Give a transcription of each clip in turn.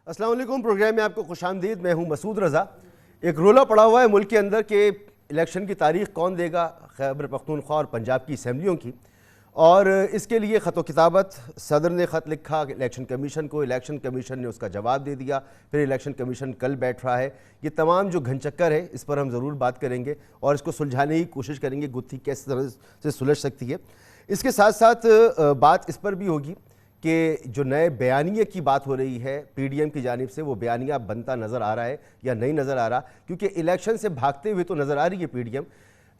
अस्सलाम वालेकुम। प्रोग्राम में आपको खुशामदीद। मैं हूं मसूद रज़ा। एक रोला पड़ा हुआ है मुल्क के अंदर के इलेक्शन की तारीख कौन देगा, खैबर पख्तूनख्वा और पंजाब की असम्बलियों की, और इसके लिए ख़त किताबत सदर ने ख़त लिखा इलेक्शन कमीशन को, इलेक्शन कमीशन ने उसका जवाब दे दिया, फिर इलेक्शन कमीशन कल बैठ रहा है। ये तमाम जो घनचक्कर है इस पर हम ज़रूर बात करेंगे और इसको सुलझाने की कोशिश करेंगे, गुत्थी किस तरह से सुलझ सकती है। इसके साथ साथ बात इस पर भी होगी कि जो नए बयानिए की बात हो रही है पीडीएम की जानिब से, वो बयानिया बनता नज़र आ रहा है या नहीं नज़र आ रहा, क्योंकि इलेक्शन से भागते हुए तो नज़र आ रही है पीडीएम,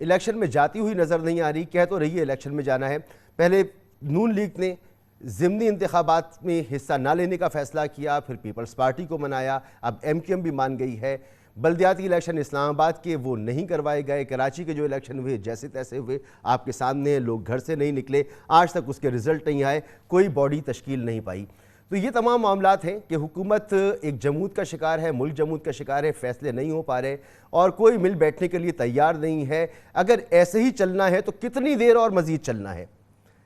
इलेक्शन में जाती हुई नज़र नहीं आ रही। कह तो रही है इलेक्शन में जाना है। पहले नून लीग ने ज़िमनी इंतखाबात में हिस्सा ना लेने का फ़ैसला किया, फिर पीपल्स पार्टी को मनाया, अब एमक्यूएम भी मान गई है। बल्दियाती इलेक्शन इस्लामाबाद के वो नहीं करवाए गए, कराची के जो इलेक्शन हुए जैसे तैसे हुए, आपके सामने लोग घर से नहीं निकले, आज तक उसके रिज़ल्ट नहीं आए, कोई बॉडी तश्कील नहीं पाई। तो ये तमाम मामलात हैं कि हुकूमत एक जमूद का शिकार है, मुल्क जमूद का शिकार है, फ़ैसले नहीं हो पा रहे और कोई मिल बैठने के लिए तैयार नहीं है। अगर ऐसे ही चलना है तो कितनी देर और मज़ीद चलना है?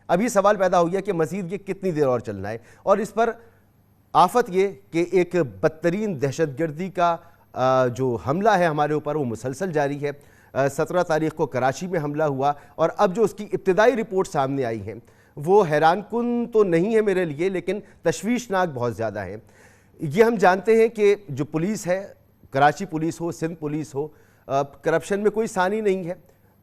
अभी सवाल पैदा हो गया कि मज़ीद ये कितनी देर और चलना है। और इस पर आफत ये कि एक बदतरीन दहशतगर्दी का जो हमला है हमारे ऊपर वो मुसलसल जारी है। 17 तारीख को कराची में हमला हुआ और अब जो उसकी इब्तिदाई रिपोर्ट सामने आई है वो हैरानकुन तो नहीं है मेरे लिए, लेकिन तशवीशनाक बहुत ज़्यादा है। ये हम जानते हैं कि जो पुलिस है, कराची पुलिस हो, सिंध पुलिस हो, करप्शन में कोई सानी नहीं है।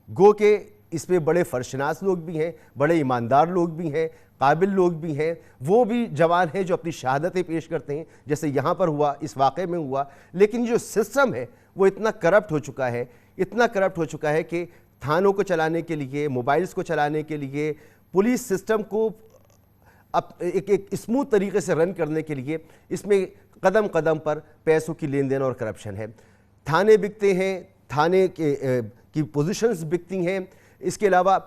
गो के इसमें बड़े फर्शनास लोग भी हैं, बड़े ईमानदार लोग भी हैं, काबिल लोग भी हैं, वो भी जवान हैं जो अपनी शहादतें पेश करते हैं, जैसे यहाँ पर हुआ, इस वाक़े में हुआ। लेकिन जो सिस्टम है वो इतना करप्ट हो चुका है, इतना करप्ट हो चुका है कि थानों को चलाने के लिए, मोबाइल्स को चलाने के लिए, पुलिस सिस्टम को एक स्मूथ तरीके से रन करने के लिए इसमें कदम कदम पर पैसों की लेन देन और करप्शन है। थाने बिकते हैं, थाने की पोजीशंस बिकती हैं। इसके अलावा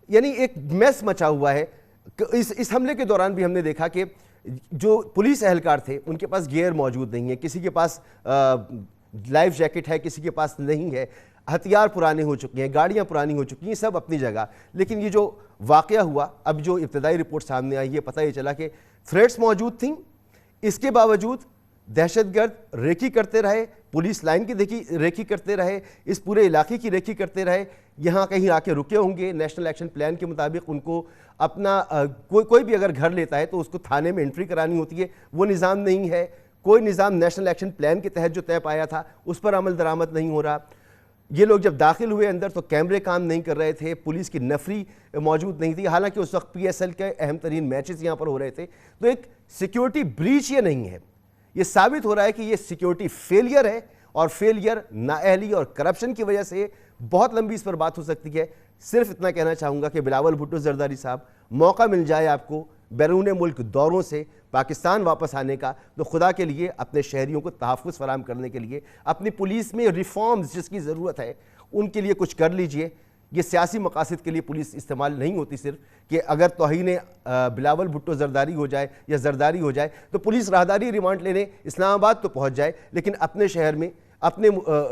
यानी एक मैस मचा हुआ है। इस हमले के दौरान भी हमने देखा कि जो पुलिस एहलकार थे उनके पास गियर मौजूद नहीं है, किसी के पास लाइफ जैकेट है, किसी के पास नहीं है, हथियार पुराने हो चुके हैं, गाड़ियां पुरानी हो चुकी हैं, सब अपनी जगह। लेकिन ये जो वाक़या हुआ, अब जो इब्तिदाई रिपोर्ट सामने आई, ये पता ही चला कि थ्रेट्स मौजूद थी, इसके बावजूद दहशतगर्द रेकी करते रहे, पुलिस लाइन की रेकी करते रहे, इस पूरे इलाके की रेकी करते रहे। यहाँ कहीं आके रुके होंगे, नेशनल एक्शन प्लान के मुताबिक उनको अपना कोई भी अगर घर लेता है तो उसको थाने में एंट्री करानी होती है, वो निज़ाम नहीं है। कोई निज़ाम नेशनल एक्शन प्लान के तहत जो तय पाया था उस पर अमल दरामद नहीं हो रहा। ये लोग जब दाखिल हुए अंदर तो कैमरे काम नहीं कर रहे थे, पुलिस की नफरी मौजूद नहीं थी, हालांकि उस वक्त PSL के अहम तरीन मैचेस यहाँ पर हो रहे थे। तो एक सिक्योरिटी ब्रीच ये नहीं है, ये साबित हो रहा है कि ये सिक्योरिटी फेलियर है, और फेलियर नाअहली और करप्शन की वजह से। बहुत लंबी इस पर बात हो सकती है। सिर्फ इतना कहना चाहूँगा कि बिलावल भुट्टो जरदारी साहब, मौका मिल जाए आपको बैरून मुल्क दौरों से पाकिस्तान वापस आने का, तो खुदा के लिए अपने शहरियों को तहफ़्फ़ुज़ फराहम करने के लिए अपनी पुलिस में रिफॉर्म्स जिसकी ज़रूरत है उनके लिए कुछ कर लीजिए। ये सियासी मकासद के लिए पुलिस इस्तेमाल नहीं होती सिर्फ कि अगर तौहीन बिलावल भुट्टो जरदारी हो जाए या जरदारी हो जाए तो पुलिस राहदारी रिमांड लेने इस्लामाबाद तो पहुंच जाए, लेकिन अपने शहर में, अपने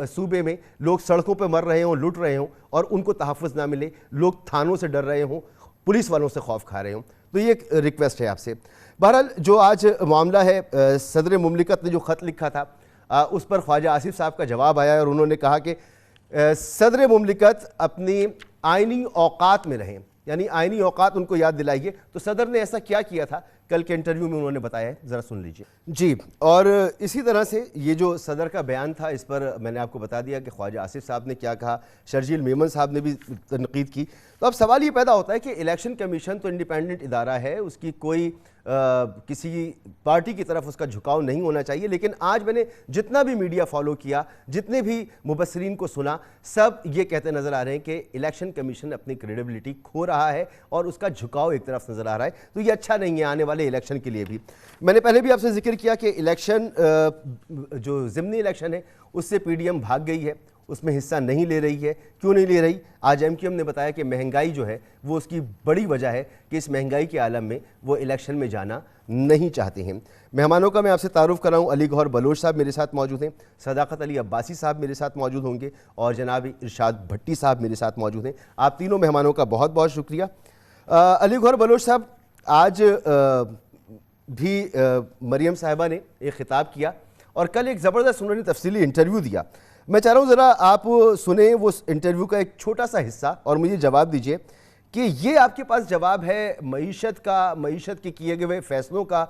सूबे में लोग सड़कों पर मर रहे हों, लुट रहे हों और उनको तहफ़्फ़ुज़ ना मिले, लोग थानों से डर रहे हों, पुलिस वालों से खौफ खा रहे हों। तो ये एक रिक्वेस्ट है आपसे। बहरहाल जो आज मामला है, सदर मुमलिकत ने जो ख़त लिखा था उस पर ख्वाजा आसिफ साहब का जवाब आया और उन्होंने कहा कि सदर मुमलिकत अपनी आइनी औकात में रहें, यानी आइनी औकात उनको याद दिलाइए। तो सदर ने ऐसा क्या किया था, कल के इंटरव्यू में उन्होंने बताया है, ज़रा सुन लीजिए जी। और इसी तरह से ये जो सदर का बयान था, इस पर मैंने आपको बता दिया कि ख्वाजा आसिफ साहब ने क्या कहा, शर्जील मेमन साहब ने भी तनकीद की। तो अब सवाल ये पैदा होता है कि इलेक्शन कमीशन तो इंडिपेंडेंट इदारा है, उसकी कोई किसी पार्टी की तरफ उसका झुकाव नहीं होना चाहिए। लेकिन आज मैंने जितना भी मीडिया फॉलो किया, जितने भी मुबस्सरीन को सुना, सब ये कहते नज़र आ रहे हैं कि इलेक्शन कमीशन अपनी क्रेडिबिलिटी खो रहा है और उसका झुकाव एक तरफ नज़र आ रहा है। तो ये अच्छा नहीं है आने वाले इलेक्शन के लिए भी। मैंने पहले भी आपसे जिक्र किया कि इलेक्शन जो ज़िमनी इलेक्शन है उससे PDM भाग गई है, उसमें हिस्सा नहीं ले रही है। क्यों नहीं ले रही? आज MQM ने बताया कि महंगाई जो है वो उसकी बड़ी वजह है कि इस महंगाई के आलम में वो इलेक्शन में जाना नहीं चाहते हैं। मेहमानों का मैं आपसे तारुफ कराऊँ, अली गौहर बलोच साहब मेरे साथ मौजूद हैं, सदाकत अली अब्बासी साहब मेरे साथ मौजूद होंगे और जनाब इरशाद भट्टी साहब मेरे साथ मौजूद हैं। आप तीनों मेहमानों का बहुत बहुत शुक्रिया। अली गौहर बलोच साहब, आज भी मरियम साहिबा ने एक ख़िताब किया और कल एक ज़बरदस्त उन्होंने तफसीली इंटरव्यू दिया। मैं चाह रहा हूँ ज़रा आप सुने वो इंटरव्यू का एक छोटा सा हिस्सा और मुझे जवाब दीजिए कि ये आपके पास जवाब है मईशत का, मईशत के किए गए फैसलों का,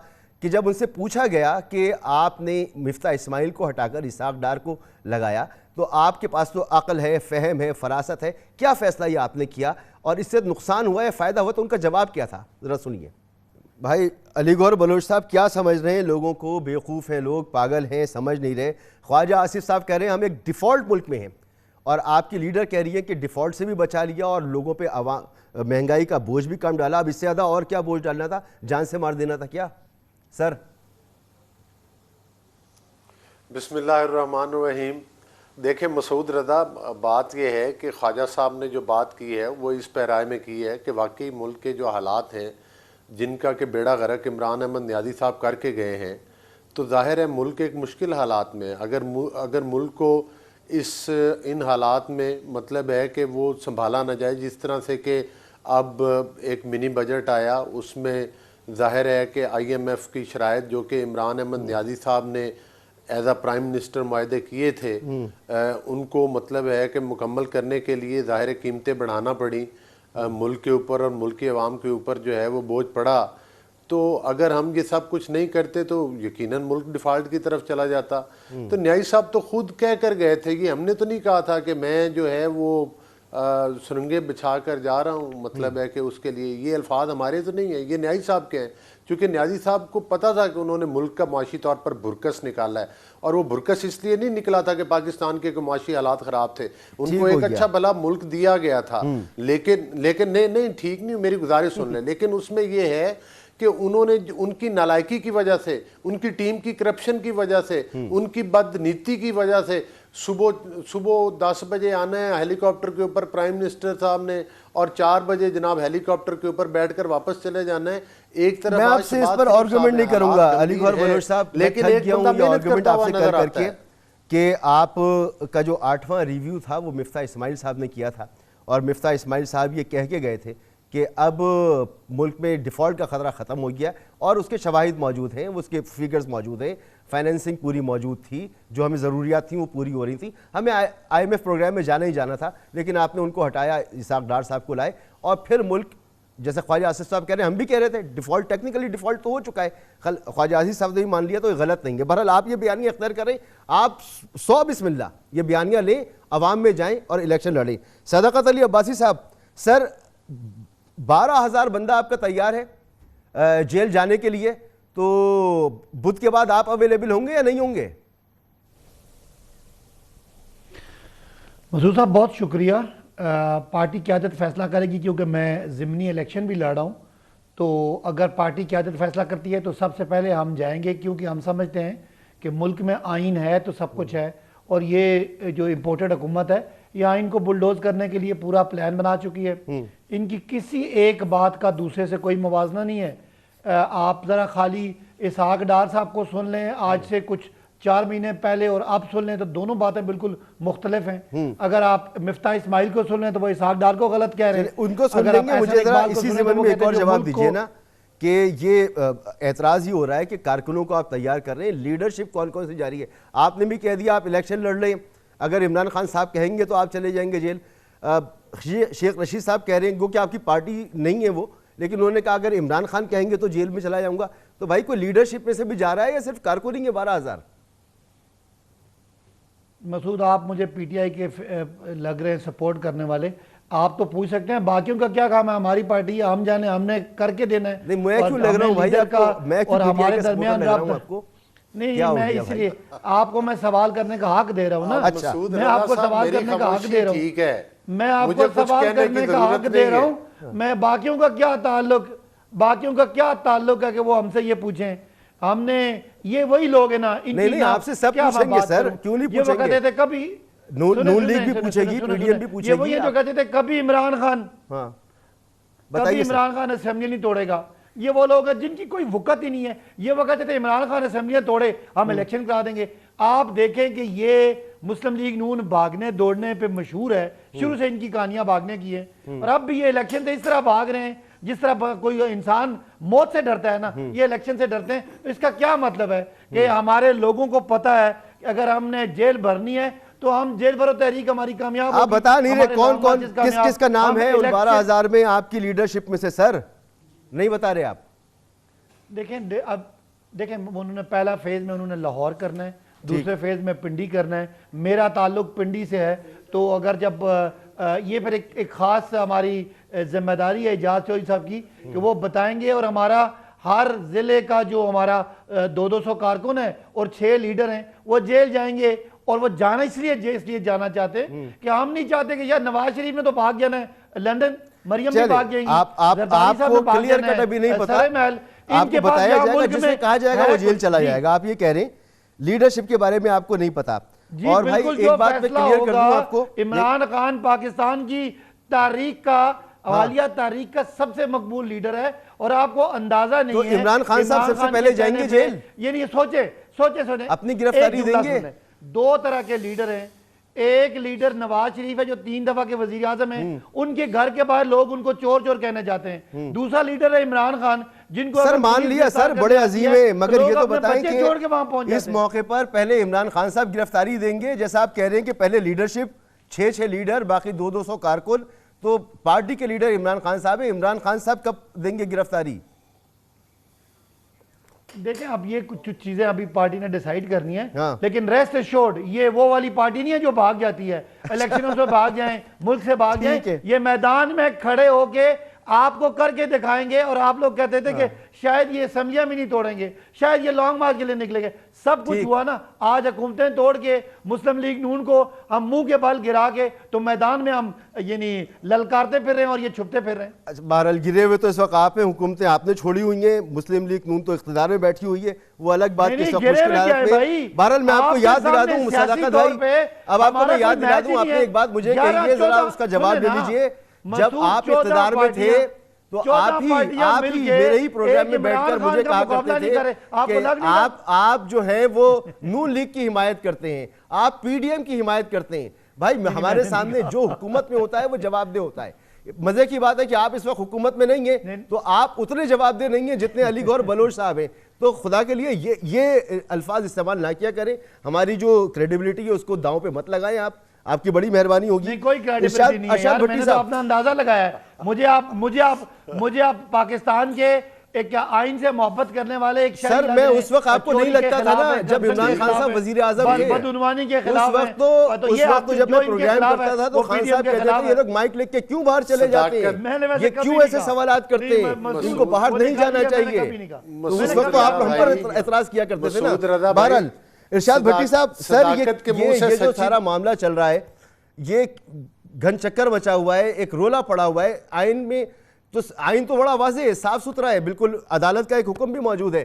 कि जब उनसे पूछा गया कि आपने मिफ्ता इस्माइल को हटाकर इसहाक डार को लगाया तो आपके पास तो अक्ल है, फ़हम है, फरासत है, क्या फ़ैसला ये आपने किया और इससे नुकसान हुआ है, फ़ायदा हुआ, तो उनका जवाब क्या था, ज़रा सुनिए। भाई अली गौहर बलोच साहब क्या समझ रहे हैं लोगों को? बेवकूफ़ हैं लोग, पागल हैं, समझ नहीं रहे। ख्वाजा आसिफ साहब कह रहे हैं हम एक डिफ़ॉल्ट मुल्क में हैं और आपकी लीडर कह रही है कि डिफ़ॉल्ट से भी बचा लिया और लोगों पे महंगाई का बोझ भी कम डाला, अब इससे ज़्यादा और क्या बोझ डालना था, जान से मार देना था क्या? सर बिस्मिल्लाहिर्रहमानिर्रहीम। देखें मसूद रज़ा, बात यह है कि ख्वाजा साहब ने जो बात की है वो इस पैराए में की है कि वाकई मुल्क के जो हालात हैं जिनका कि बेड़ा गर्क इमरान अहमद नियाज़ी साहब करके गए हैं, तो जाहिर है मुल्क एक मुश्किल हालात में, अगर मुल्क को इन हालात में मतलब है कि वो संभाला ना जाए, जिस तरह से कि अब एक मिनी बजट आया उसमें ज़ाहिर है कि IMF की शराइत जो कि इमरान अहमद नियाज़ी साहब ने एज आ प्राइम मिनिस्टर मुआहदे किए थे, उनको मतलब है कि मुकम्मल करने के लिए ज़ाहिर कीमतें बढ़ाना पड़ी मुल्क के ऊपर और मुल्क की आवाम के ऊपर जो है वो बोझ पड़ा। तो अगर हम ये सब कुछ नहीं करते तो यकीनन मुल्क डिफ़ॉल्ट की तरफ चला जाता। तो न्याई साहब तो खुद कह कर गए थे कि हमने तो नहीं कहा था कि मैं जो है वो सुरंगें बिछा कर जा रहा हूँ, मतलब है कि उसके लिए ये अल्फाज हमारे तो नहीं है, ये न्याई साहब के हैं। क्योंकि न्याजी साहब को पता था कि उन्होंने मुल्क का माशी तौर पर भुरकस निकाला है, और वो भुरकस इसलिए नहीं निकला था कि पाकिस्तान के माशी हालात ख़राब थे, उनको एक अच्छा भला मुल्क दिया गया था। लेकिन नहीं ठीक नहीं, मेरी गुजारिश सुन लें। लेकिन उसमें यह है कि उन्होंने उनकी नालायकी की वजह से, उनकी टीम की करप्शन की वजह से, उनकी बदनीति की वजह से सुबह 10 बजे आना है हेलीकॉप्टर के ऊपर प्राइम मिनिस्टर साहब ने, और 4 बजे जनाब हेलीकॉप्टर के ऊपर बैठकर वापस चले जाना है। एक तरफ मैं आपसे इस पर आर्गुमेंट नहीं करूंगा अली गौहर बलोच साहब, लेकिन एक आर्गुमेंट आपसे कर करके कि आप का जो 8वां रिव्यू था वो मिफ्ता इस्माइल साहब ने किया था और मिफ्ता इस्माइल साहब ये कह के गए थे कि अब मुल्क में डिफ़ॉल्ट का ख़तरा ख़त्म हो गया और उसके शवाहिद मौजूद हैं, उसके फिगर्स मौजूद हैं, फाइनेंसिंग पूरी मौजूद थी, जो हमें ज़रूरियात थी वो पूरी हो रही थी, हमें IMF प्रोग्राम में जाना ही जाना था, लेकिन आपने उनको हटाया, इसहाक डार साहब को लाए और फिर मुल्क, जैसे ख्वाजा आसिफ साहब कह रहे हैं, हम भी कह रहे थे डिफ़ॉल्ट, टेक्निकली डिफ़ॉल्ट तो हो चुका है, ख्वाजा आसिफ साहब ने भी मान लिया तो ये गलत नहीं है। बहरहाल आप ये बयानियाँ अख्तियार करें, आप 100 बिस्मिल्लाह ये बयानियाँ लें, अवाम में जाएँ और इलेक्शन लड़ें। सदाकत अली अब्बासी साहब, सर 12,000 बंदा आपका तैयार है जेल जाने के लिए, तो बुध के बाद आप अवेलेबल होंगे या नहीं होंगे? मसूद साहब बहुत शुक्रिया। पार्टी क़यादत फैसला करेगी, क्योंकि मैं ज़िमनी इलेक्शन भी लड़ रहा हूँ, तो अगर पार्टी क़यादत फैसला करती है तो सबसे पहले हम जाएंगे, क्योंकि हम समझते हैं कि मुल्क में आइन है तो सब कुछ है, और ये जो इम्पोर्टेड हुकूमत है ये आइन को बुलडोज करने के लिए पूरा प्लान बना चुकी है। इनकी किसी एक बात का दूसरे से कोई मुवाजना नहीं है। आप ज़रा खाली इसहाक डार साहब को सुन लें, आज से कुछ 4 महीने पहले, और अब सुन लें तो दोनों बातें बिल्कुल मुख्तलिफ हैं। अगर आप मिफ्ता इस्माइल को सुन लें तो वो इसहाक डार को गलत कह रहे हैं, उनको सुन लेंगे। मुझे जरा इसी ज़मीन में एक और जवाब दीजिए ना कि ये एतराज़ ही हो रहा है कि कारकुनों को आप तैयार कर रहे हैं, लीडरशिप कौन कौन सी जारी है? आपने भी कह दिया आप इलेक्शन लड़ लें, अगर इमरान खान साहब कहेंगे तो आप चले जाएंगे जेल। शेख रशीद साहब कह रहे हैं कि आपकी पार्टी नहीं है वो, लेकिन उन्होंने कहा अगर इमरान खान कहेंगे तो जेल में चला जाऊंगा। तो भाई कोई लीडरशिप में से भी जा रहा है या सिर्फ कारकुनी है 12,000? मसूद, आप मुझे PTI के लग रहे हैं सपोर्ट करने वाले, आप तो पूछ सकते हैं बाकियों का क्या काम है, हमारी पार्टी है, हम जाने, हमने करके देना है। नहीं, मैं क्यों लग रहा हूँ भाई आपको? मैं और हमारे दरमियान आपको नहीं, मैं इसलिए आपको मैं सवाल करने का हक दे रहा हूँ ना। अच्छा, मैं आपको सवाल करने का हक दे रहा हूँ, ठीक है, मैं आपको सवाल करने का हक दे रहा हूँ। मैं बाकियों का क्या ताल्लुक है कि वो हमसे ये पूछें? हमने ये वही लोग है ना, नहीं आपसे सब पूछेंगे सर, क्यों नहीं पूछेंगे? ये वो कहते थे कभी नून लीग भी पूछेगी, PDM भी पूछेगी। ये वही है जो कहते थे कभी इमरान खान, बताइए, इमरान खान असेंबली नहीं तोड़ेगा। ये वो लोग हैं जिनकी कोई वक़्त ही नहीं है। ये वो कहते थे इमरान खान असेंबलियां तोड़े हम इलेक्शन करा देंगे। आप देखें कि ये मुस्लिम लीग नून भागने दौड़ने पे मशहूर है, शुरू से इनकी कहानियां भागने की है, और अब भी ये इलेक्शन से इस तरह भाग रहे हैं जिस तरह कोई इंसान मौत से डरता है ना, ये इलेक्शन से डरते हैं। तो इसका क्या मतलब है कि हमारे लोगों को पता है कि अगर हमने जेल भरनी है तो हम जेल भरो तहरीक हमारी कामयाब आप होगी। बता नहीं रहे हमारे कौन लाल कौन मार्च किस कामयाब। किस का नाम हम है उन इलेक्शन- 12,000 में आपकी लीडरशिप में से? सर नहीं बता रहे आप। देखें अब देखें, उन्होंने पहला फेज में उन्होंने लाहौर करना है, दूसरे फेज में पिंडी करना है। मेरा ताल्लुक पिंडी से है, तो अगर जब ये फिर एक खास हमारी जिम्मेदारी है एजाज चौधरी साहब की कि वो बताएंगे। और हमारा हर जिले का जो हमारा 200 कारकुन है और 6 लीडर हैं वो जेल जाएंगे। और वो जाना इसलिए जाना चाहते हैं कि हम नहीं चाहते कि यार नवाज शरीफ ने तो भाग जाना है लंदन, मरियम भी भाग जाएंगी, जरदारी साहब आपको भी भाग क्लियर जाना कट है, अभी नहीं पता, सराय महल, आपको इनके पास बताया यहाँ जाएगा, मुल्क जिसे में कहा जाएगा है वो जेल कुछ। चला जी। जाएगा। आप ये कह रहे हैं लीडरशिप के बारे में आपको नहीं पता। जी और भाई बिल्कुल, एक जो बात मैं फैसला क्लियर कर दूं होगा, आपको, इमरान खान पाकिस्तान की तारीख का हालिया तारीख का सबसे मकबूल लीडर है। और आपको अंदाजा नहीं तो है इमरान खान साहब सबसे खान पहले के कहने जाएंगे पे- जेल? ये नहीं, सोचे अपनी गिरफ्तारी एक जुमला देंगे? सुन लें। 2 तरह के लीडर हैं। एक लीडर नवाज शरीफ है जो 3 दफा के वजीर आजम है, उनके घर के बाहर लोग उनको चोर चोर कहने जाते हैं। दूसरा लीडर है इमरान खान, जिनको सर अगर मान पुलिस लिया गिरफ्तार सर करने बड़े आती अजीम है, है, मगर लोग ये तो अपने बताएं बच्चे छोड़ के वहां पहुंच कि इस जाते हैं। मौके पर पहले इमरान खान साहब गिरफ्तारी देंगे, जैसा आप कह रहे हैं कि पहले लीडरशिप 6 लीडर, बाकी 200 कारकुन, तो पार्टी के लीडर इमरान खान साहब है। इमरान खान साहब कब देंगे गिरफ्तारी? देखें, अब ये कुछ चीजें अभी पार्टी ने डिसाइड करनी है। हाँ। लेकिन रेस्ट एश्योर्ड, ये वो वाली पार्टी नहीं है जो भाग जाती है, इलेक्शनों से भाग जाएं, मुल्क से भाग ठीक जाएं। है। ये मैदान में खड़े होके आपको करके दिखाएंगे। और आप लोग कहते थे कि शायद ये समझिया भी नहीं तोड़ेंगे, शायद ये लॉन्ग मार्च के लिए निकलेंगे। सब कुछ ठीक। हुआ ना। आज हुकूमतें तोड़ के मुस्लिम लीग नून को हम मुंह के बल गिरा के तो मैदान में हम यानी ललकारते फिर रहे हैं और ये छुपते फिर रहे हैं। अच्छा, बहरहाल गिरे हुए तो इस वक्त आप हैं, हुकूमतें आपने छोड़ी हुई हैं, मुस्लिम लीग नून तो इख्तिदार में बैठी हुई है, वो अलग बात। नहीं, इस वक्त गिरे मुश्किल में हालत क्या है में। भाई? बहरहाल मैं आपको आपके याद दिला सामने दूं सियासी सदाकत तौर भाई, पे अब आपको हमारा मैं याद कोई दिला मैच दूं, ही आपने नहीं एक बात मुझे है। कहिए, जरा 11-14 उसका जवाब सुने दे ना, दीजिए। जब मसूद आप 14 इख्तिदार में थे पार्टियां- तो 14 आप ही पार्टियां मिलके मेरे ही प्रोग्राम एक में बैठकर इमरान मुझे खान का कहा मुकाबला करते नहीं करे। थे आपको कि लग नहीं आप जो है वो नून लीग की हिमायत करते हैं, आप पीडीएम की हिमायत करते हैं। भाई हमारे सामने जो हुकूमत में होता है वो जवाबदेह होता है। मजे की बात है कि आप इस वक्त हुकूमत में नहीं है, तो आप उतने जवाबदेह नहीं है जितने अली गौर बलोच साहब हैं। तो खुदा के लिए ये अल्फाज इस्तेमाल ना किया करें, हमारी जो क्रेडिबिलिटी है उसको दांव पे मत लगाएं। आपकी बड़ी मेहरबानी होगी। नहीं, कोई क्रेडिबिलिटी नहीं है यार, मैंने तो अपना अंदाजा लगाया है। मुझे आप पाकिस्तान के एक आइन से मोहब्बत करने वाले एक सर मैं उस वक्त आपको नहीं लगता था ना जब इमरान खान साहब वजीर आजम थे, बदउनवानी के खिलाफ उस वक्त तो जब मैं प्रोग्राम करता था तो खान साहब कहते थे ये लोग माइक लेके क्यों बाहर चले जाते हैं, ये क्यों ऐसे सवालात करते हैं, इनको बाहर नहीं जाना चाहिए। तो उस वक्त तो आप हम पर एतराज किया करते थे ना। बहरहाल इरशाद भट्टी साहब, सर ये जो सारा मामला चल रहा है, ये घन चक्कर मचा हुआ है, एक रोला पड़ा हुआ है आइन में। तो आइन तो बड़ा वाज़ेह है, साफ सुथरा है, बिल्कुल अदालत का एक हुक्म भी मौजूद है।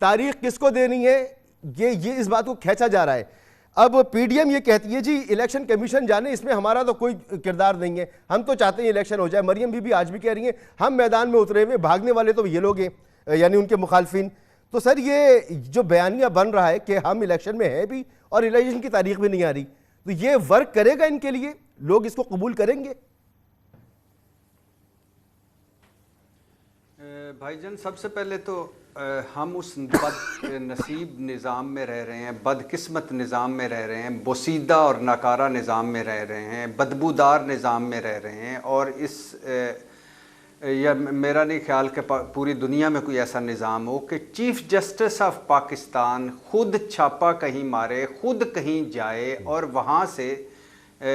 तारीख किसको देनी है ये इस बात को खींचा जा रहा है। अब पीडीएम ये कहती है जी इलेक्शन कमीशन जाने, इसमें हमारा तो कोई किरदार नहीं है, हम तो चाहते हैं इलेक्शन हो जाए। मरियम बीबी आज भी कह रही हैं हम मैदान में उतरे हुए, भागने वाले तो ये लोग हैं, यानी उनके मुखालफिन। तो सर ये जो बयानिया बन रहा है कि हम इलेक्शन में हैं भी और इलेक्शन की तारीख भी नहीं आ रही, तो ये वर्क करेगा इनके लिए? लोग इसको कबूल करेंगे? भाईजान सबसे पहले तो हम उस बद नसीब निज़ाम में रह रहे हैं, बदकिस्मत निज़ाम में रह रहे हैं, बोसीदा और नाकारा निज़ाम में रह रहे हैं, बदबूदार निज़ाम में रह रहे हैं। और इस या मेरा नहीं ख्याल कि पूरी दुनिया में कोई ऐसा निज़ाम हो कि चीफ़ जस्टिस ऑफ पाकिस्तान खुद छापा कहीं मारे, खुद कहीं जाए और वहाँ से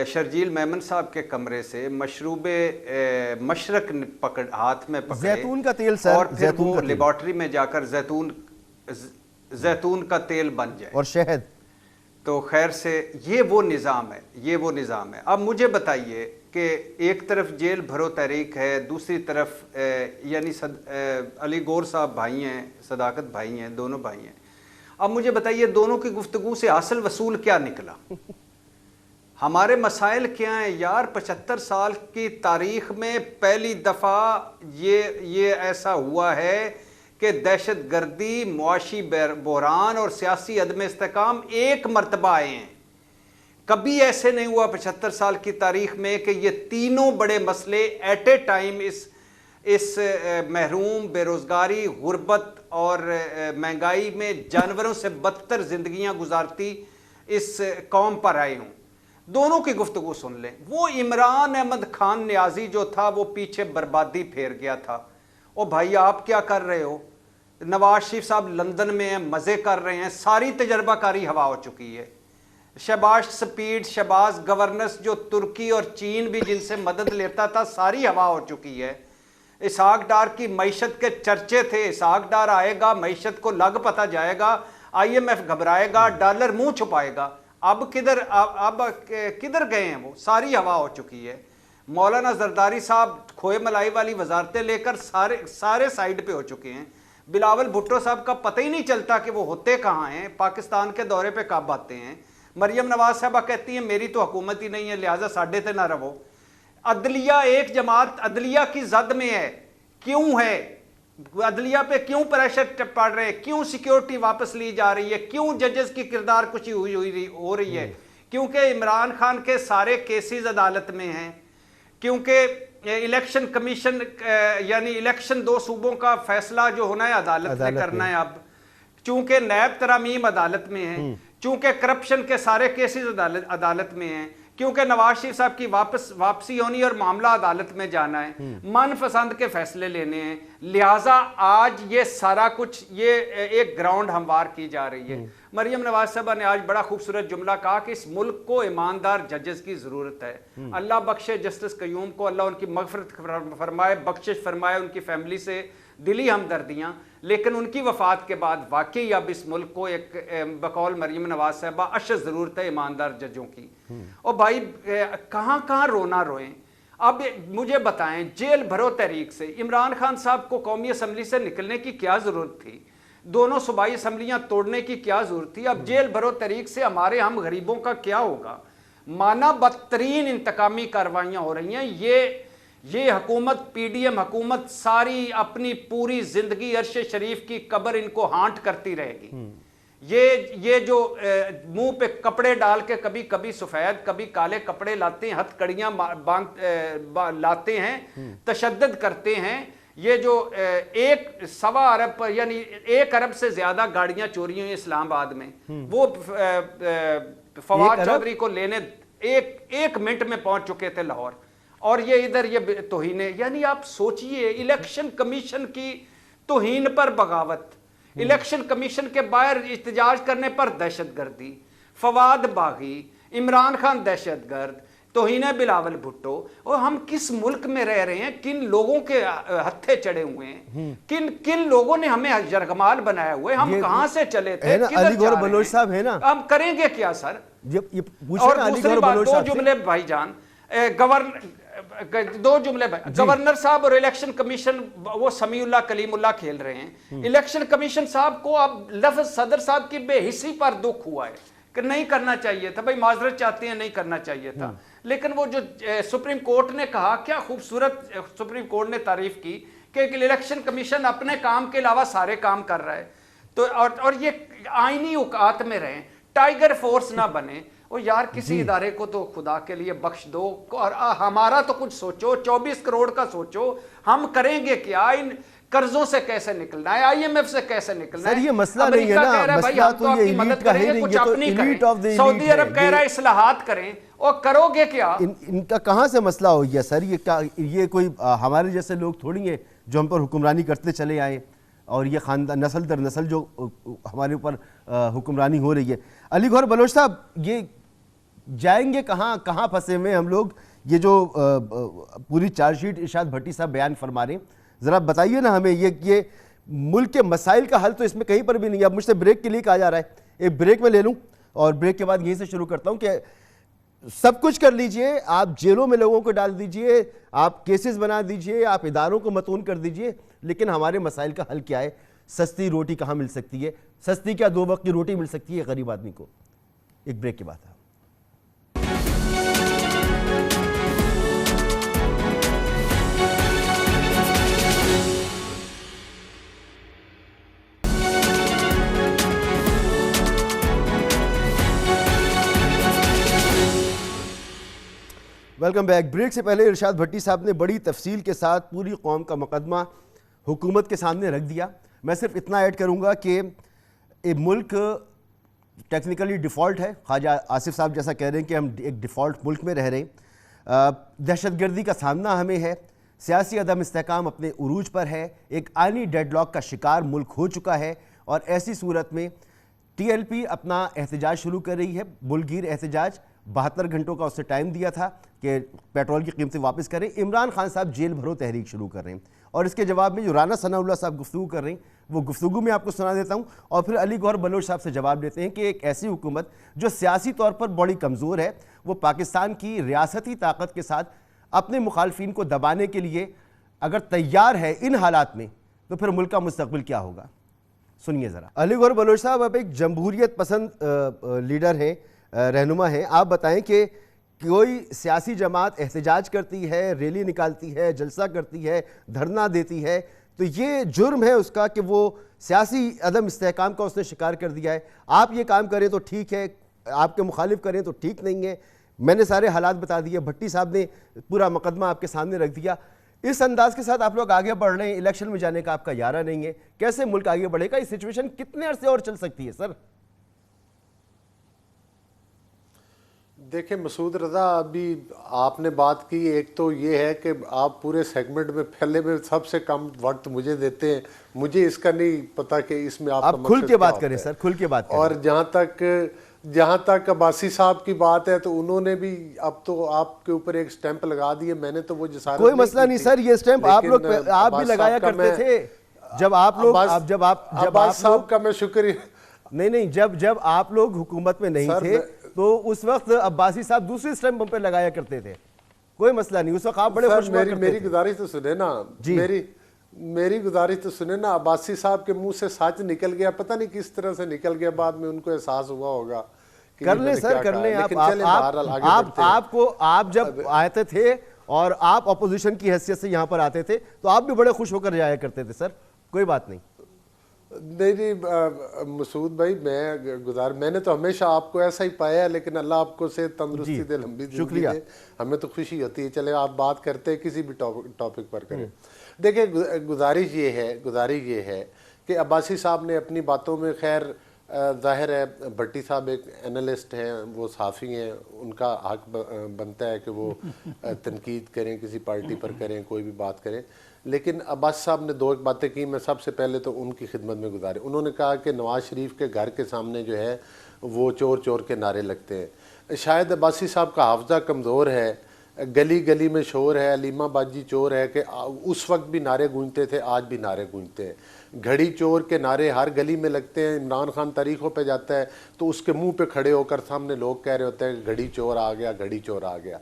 शर्जील मेमन साहब के कमरे से मशरूबे मशरक पकड़ हाथ में पकड़े, जैतून का तेल सर, और फिर वो लेबॉर्ट्री में जाकर जैतून का तेल बन जाए और शहद। तो खैर से ये वो निज़ाम है, ये वो निज़ाम है। अब मुझे बताइए कि एक तरफ जेल भरो तहरीक है, दूसरी तरफ यानी अली गौर साहब भाई हैं, सदाकत भाई हैं, दोनों भाई हैं। अब मुझे बताइए दोनों की गुफ्तगू से हासिल वसूल क्या निकला? हमारे मसाइल क्या हैं यार? 75 साल की तारीख में पहली दफ़ा ये ऐसा हुआ है कि दहशत गर्दी, मुआशी बहरान और सियासी अदम इस्तेकाम एक मरतबा आए हैं। कभी ऐसे नहीं हुआ 75 साल की तारीख में कि ये तीनों बड़े मसले एट ए टाइम इस इस महरूम, बेरोज़गारी, गुर्बत और महंगाई में जानवरों से बदतर ज़िंदगियाँ गुजारती इस कौम पर आए हूँ। दोनों की गुफ्तगू सुन लें। वो इमरान अहमद खान न्याजी जो था वो पीछे बर्बादी फेर गया था। ओ भाई आप क्या कर रहे हो? नवाज शरीफ साहब लंदन में हैं, मज़े कर रहे हैं, सारी तजर्बाकारी हवा हो चुकी है। शहबाज स्पीड, शहबाज गवर्नेंस जो तुर्की और चीन भी जिनसे मदद लेता था, सारी हवा हो चुकी है। इसहाक डार की मईशत के चर्चे थे, इसहाक डार आएगा, मईशत को लग पता जाएगा, IMF घबराएगा, डॉलर मुंह छुपाएगा। अब किधर गए हैं वो? सारी हवा हो चुकी है। मौलाना जरदारी साहब खोए मलाई वाली वजारतें लेकर सारे साइड पे हो चुके हैं। बिलावल भुट्टो साहब का पता ही नहीं चलता कि वो होते कहाँ हैं, पाकिस्तान के दौरे पे कब आते हैं। मरियम नवाज साहबा कहती हैं मेरी तो हुकूमत ही नहीं है, लिहाजा साढ़े ते ना रहो। अदलिया एक जमात अदलिया की जद में है। क्यों है? अदलिया पे क्यों प्रेशर पड़ रहे हैं? क्यों सिक्योरिटी वापस ली जा रही है? क्यों जजेस की किरदार कुछ हो रही है? क्योंकि इमरान खान के सारे केसेस अदालत में हैं, क्योंकि इलेक्शन कमीशन यानी इलेक्शन 2 सूबों का फैसला जो होना है अदालत में करना है अब, चूंकि नैब तरामीम अदालत में है, चूंकि करप्शन के सारे केसेस अदालत में हैं, क्योंकि नवाज शरीफ साहब की वापसी होनी और मामला अदालत में जाना है, मन पसंद के फैसले लेने हैं। लिहाजा आज ये सारा कुछ ये एक ग्राउंड हमवार की जा रही है। मरियम नवाज साहबा ने आज बड़ा खूबसूरत जुमला कहा कि इस मुल्क को ईमानदार जजेस की जरूरत है। अल्लाह बख्शे जस्टिस कयूम को, अल्लाह उनकी मगफरत फरमाए, बख्शिश फरमाए, उनकी फैमिली से दिली हमदर्दियाँ। लेकिन उनकी वफात के बाद वाकई अब इस मुल्क को एक बकौल मरियम नवाज साहबा अशद ज़रूरत है ईमानदार जजों की। और भाई कहाँ कहाँ रोना रोएं। अब मुझे बताएं, जेल भरो तहरीक से इमरान खान साहब को कौमी असम्बली से निकलने की क्या ज़रूरत थी? दोनों सूबाई असम्बलियाँ तोड़ने की क्या ज़रूरत थी? अब जेल भरो तहरीक से हमारे हम गरीबों का क्या होगा? माना बदतरीन इंतकामी कार्रवाइयाँ हो रही हैं। ये हुकूमत, PDM हुकूमत सारी अपनी पूरी जिंदगी अर्श शरीफ की कब्र इनको हांट करती रहेगी। ये जो मुंह पे कपड़े डाल के कभी कभी सफेद कभी काले कपड़े लाते हैं, हथकड़ियां लाते हैं, तशद्दुद करते हैं। ये जो 1.25 अरब यानी 1 अरब से ज्यादा गाड़ियां चोरी हुई इस्लामाबाद में, वो फवाद चौधरी को लेने एक मिनट में पहुंच चुके थे लाहौर। और ये इधर ये तौहीन, यानी आप सोचिए इलेक्शन कमीशन की तौहीन पर बगावत, इलेक्शन कमीशन के बाहर एहतजाज करने पर दहशतगर्दी, फवाद बागी, इमरान खान दहशतगर्द, तौहीन बिलावल भुट्टो। और हम किस मुल्क में रह रहे हैं? किन लोगों के हत्थे चढ़े हुए हैं? किन लोगों ने हमें जरगमाल बनाया हुआ है? हम कहां से चले थे? अलीगौर बलोच साहब है ना, हम करेंगे क्या सर? और दूसरी बात, 2 जुमले भाईजान, दो जुमले गवर्नर साहब और इलेक्शन कमीशन वो समीउल्लाह कलीमुल्लाह खेल रहे हैं। इलेक्शन कमीशन साहब को अब लफ्ज सदर साहब की बेहिस्सी पर दुख हुआ है कि नहीं करना चाहिए था। भाई माजरत चाहते हैं, नहीं करना चाहिए था। लेकिन वो जो सुप्रीम कोर्ट ने कहा, क्या खूबसूरत सुप्रीम कोर्ट ने तारीफ की कि इलेक्शन कमीशन अपने काम के अलावा सारे काम कर रहा है। तो और ये आईनी औकात में रहें, टाइगर फोर्स ना बने। और यार किसी इदारे को तो खुदा के लिए बख्श दो और हमारा तो कुछ सोचो। 24 करोड़ का सोचो, हम करेंगे क्या? इन कर्जों से कैसे निकलना है? IMF से कैसे निकलना है? ये मसला नहीं है ना, मसला तो ये इलीट का है नहीं, ये तो इलीट ऑफ द इलीट है। सऊदी अरब कह रहा है इस्लाहात करें, और करोगे क्या? इनका कहां से मसला हो गया सर? ये क्या, ये कोई हमारे जैसे लोग थोड़ी हैं जो हम पर हुक्मरानी करते चले आए, और ये खानदान नस्ल दर नस्ल जो हमारे ऊपर हुक्मरानी हो रही है। अलीगौर बलोच साहब, ये जाएंगे कहाँ? कहाँ फंसे में हम लोग? ये जो पूरी चार्जशीट इरशाद भट्टी साहब बयान फरमा रहे हैं, ज़रा बताइए ना हमें। ये मुल्क के मसाइल का हल तो इसमें कहीं पर भी नहीं है। अब मुझसे ब्रेक के लिए कहा जा रहा है, एक ब्रेक में ले लूँ और ब्रेक के बाद यहीं से शुरू करता हूँ कि सब कुछ कर लीजिए, आप जेलों में लोगों को डाल दीजिए, आप केसेस बना दीजिए, आप इदारों को मतून कर दीजिए, लेकिन हमारे मसाइल का हल क्या है? सस्ती रोटी कहाँ मिल सकती है? सस्ती क्या 2 वक्त की रोटी मिल सकती है गरीब आदमी को? एक ब्रेक के बाद है। Welcome back. ब्रेक से पहले इरशाद भट्टी साहब ने बड़ी तफसील के साथ पूरी कौम का मुकदमा हुकूमत के सामने रख दिया। मैं सिर्फ इतना ऐड करूंगा कि ये मुल्क टेक्निकली डिफ़ॉल्ट है। ख्वाजा आसिफ साहब जैसा कह रहे हैं कि हम एक डिफ़ॉल्ट मुल्क में रह रहे हैं। दहशतगर्दी का सामना हमें है, सियासी अदम इस्तेहकाम अपने उरूज पर है, एक आइनी डेडलॉक का शिकार मुल्क हो चुका है और ऐसी सूरत में TLP अपना एहतजाज शुरू कर रही है। मुल्कगीर एहतजाज 72 घंटों का उससे टाइम दिया था कि पेट्रोल की कीमतें वापस करें। इमरान खान साहब जेल भरो तहरीक शुरू कर रहे हैं और इसके जवाब में जो राना सनाउल्लाह साहब गुफ्तगू कर रहे हैं वो गुफ्तगू में आपको सुना देता हूं और फिर अली गौहर बलोच साहब से जवाब देते हैं कि एक ऐसी हुकूमत जो सियासी तौर पर बड़ी कमज़ोर है, वो पाकिस्तान की रियासती ताकत के साथ अपने मुखालफिन को दबाने के लिए अगर तैयार है इन हालात में, तो फिर मुल्क का मुस्तकबिल क्या होगा। सुनिए ज़रा। अली गौहर बलोच साहब, आप एक जमहूरियत पसंद लीडर हैं, रहनुमा हैं, आप बताएं कि कोई सियासी जमात एहतजाज करती है, रैली निकालती है, जलसा करती है, धरना देती है, तो ये जुर्म है उसका कि वो सियासी अदम इस्तेहकाम का उसने शिकार कर दिया है। आप ये काम करें तो ठीक है, आपके मुखालिफ करें तो ठीक नहीं है। मैंने सारे हालात बता दिए, भट्टी साहब ने पूरा मुकदमा आपके सामने रख दिया। इस अंदाज के साथ आप लोग आगे बढ़ रहे हैं, इलेक्शन में जाने का आपका यारा नहीं है, कैसे मुल्क आगे बढ़ेगा? ये सिचुएशन कितने अरसे और चल सकती है सर? देखिए मसूद रज़ा, अभी आपने बात की, एक तो ये है कि आप पूरे सेगमेंट में पहले में सबसे कम वक्त मुझे देते हैं। मुझे इसका नहीं पता कि इसमें आप खुल के बात करें सर, खुल के बात करें। और जहाँ तक अब्बासी साहब की बात है तो उन्होंने भी अब तो आपके ऊपर एक स्टैंप लगा दिए। मैंने तो वो जिसारत कोई मसला नहीं सर, ये स्टैंप आप लोग आप भी लगाया करते थे जब आप लोग अब्बास साहब का मैं शुक्रिया नहीं, जब आप लोग हुकूमत में नहीं थे तो उस वक्त अब्बासी साहब दूसरी स्टैंप पे लगाया करते थे। कोई मसला नहीं, उस वक्त आप बड़े खुश मेरी गुजारिश तो सुने ना जी। मेरी गुजारिश तो सुने ना। अब्बासी साहब के मुंह से सच निकल गया, पता नहीं किस तरह से निकल गया, बाद में उनको एहसास हुआ होगा। कर ले सर, कर ले। आप जब आते थे और आप अपोजिशन की हैसियत से यहाँ पर आते थे तो आप भी बड़े खुश होकर जाया करते थे सर, कोई बात नहीं। नहीं मसूद भाई, मैंने तो हमेशा आपको ऐसा ही पाया है, लेकिन अल्लाह आपको से तंदुरुस्ती दे, लंबी जिंदगी दे। हमें तो खुशी होती है। चले आप बात करते हैं किसी भी टॉपिक पर करें। देखिए गुजारिश ये है कि अब्बासी साहब ने अपनी बातों में, खैर जाहिर है भट्टी साहब एक एनालिस्ट हैं, वो साफ़ी हैं, उनका हक बनता है कि वो तनकीद करें, किसी पार्टी पर करें, कोई भी बात करें। लेकिन अब्बास साहब ने दो एक बातें की, मैं सबसे पहले तो उनकी खिदमत में गुजारी। उन्होंने कहा कि नवाज़ शरीफ के घर के सामने जो है वो चोर चोर के नारे लगते हैं। शायद अब्बासी साहब का हाफजा कमज़ोर है, गली गली में शोर है, अलीमा बाजी चोर है कि उस वक्त भी नारे गूंजते थे, आज भी नारे गूंजते हैं। घड़ी चोर के नारे हर गली में लगते हैं। इमरान खान तारीखों पे जाता है तो उसके मुंह पे खड़े होकर सामने लोग कह रहे होते हैं घड़ी चोर आ गया, घड़ी चोर आ गया।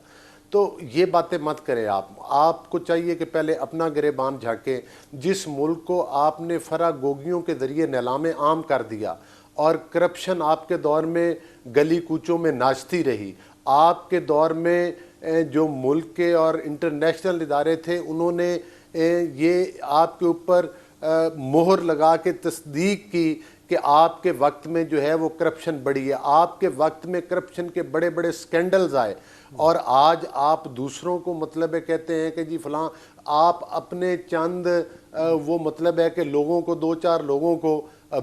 तो ये बातें मत करें आपको चाहिए कि पहले अपना गिरेबान झाँकें। जिस मुल्क को आपने फरागोगियों के ज़रिए नीलामे आम कर दिया और करप्शन आपके दौर में गली कूचों में नाचती रही, आपके दौर में जो मुल्क के और इंटरनेशनल इदारे थे उन्होंने ये आपके ऊपर मोहर लगा के तस्दीक की कि आपके वक्त में जो है वो करप्शन बढ़ी है, आपके वक्त में करप्शन के बड़े बड़े स्कैंडल्स आए और आज आप दूसरों को मतलब है कहते हैं कि जी फलां, आप अपने चंद वो मतलब है कि लोगों को, दो चार लोगों को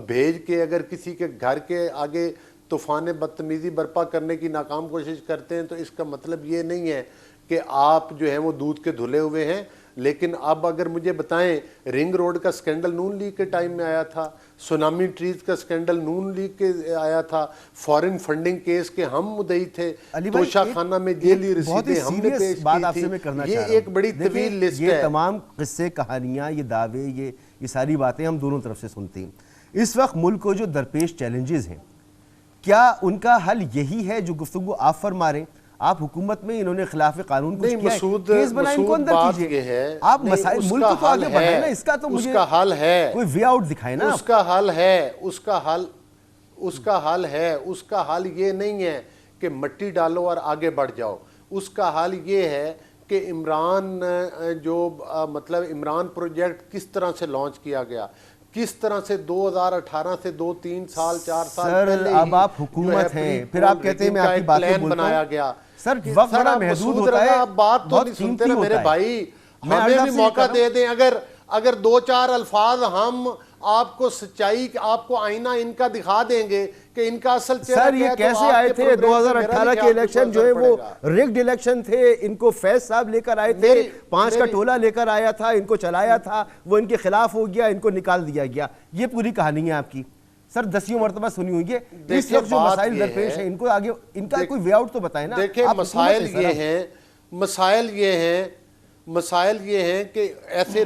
भेज के अगर किसी के घर के आगे तूफ़ान बदतमीज़ी बर्पा करने की नाकाम कोशिश करते हैं तो इसका मतलब ये नहीं है कि आप जो हैं वो दूध के धुले हुए हैं। लेकिन अब अगर मुझे बताएं, रिंग रोड का स्कैंडल नून लीग के टाइम में आया था, सुनामी ट्रीज का स्कैंडल नून लीग के आया था, फॉरेन फंडिंग केस के हम मुद्दई थे, तोशा खाना में जेली रसीदें हमने पेश की थी। ये एक बड़ी तवील लिस्ट है। ये तमाम किस्से, कहानियां, ये दावे, ये सारी बातें हम दोनों तरफ से सुनते हैं। इस वक्त मुल्क को जो दरपेश चैलेंजेस हैं, क्या उनका हल यही है जो गुफ्तगू आप फरमा रहे हैं? आप हुकूमत में, इन्होंने खिलाफ कानून कुछ किया है, केस बनाए, इनको अंदर कीजिए। आप मसाइल मुल्क को तो आगे बढ़ाए ना, इसका तो मुझे उसका हल है, कोई वे आउट दिखाए ना। उसका हल है, उसका हल ये नहीं है कि मट्टी डालो और आगे बढ़ जाओ। उसका हल ये है कि इमरान मतलब इमरान प्रोजेक्ट किस तरह से लॉन्च किया गया, किस तरह से 2018 से 2-3 साल 4 साल पहले अब आप हुकूमत हैं, फिर आप कहते हैं मैं आपकी बात को बोलता बनाया गया सर कि वक्त सर बड़ा आप महदूद मसूद होता रजा, है, आप बात तो बहुत नहीं सुनते कीमती ना मेरे होता है। भाई, मैं हमें आपसे भी ये मौका कह दे दें। अगर दो चार अल्फाज हम आपको सच्चाई, आपको आईना इनका दिखा देंगे कि इनका असल चेहरा सर क्या ये है, तो कैसे आए आपके थे प्रोग्राम पे मेरा 2018 भी के ख्याल इलेक्शन कुछ जो है असर वो पड़ेगा। रिग्ड इलेक्शन थे, इनको फैज साहब लेकर आए थे, मेरी- 5 का मेरी- टोला लेकर आया था, इनको चलाया था, वो इनके खिलाफ हो गया, इनको निकाल दिया गया। ये पूरी कहानी है आपकी सर, 10 मरतबा सुनी हुई है। इस देखिए, वक्त जो बात मसाइल ये दरपेश है, है इनको आगे इनका कोई वे आउट तो बताएं ना। देखिए आप मसाइल हुकूमत है ये सर, हैं, मसाइल ये हैं कि ऐसे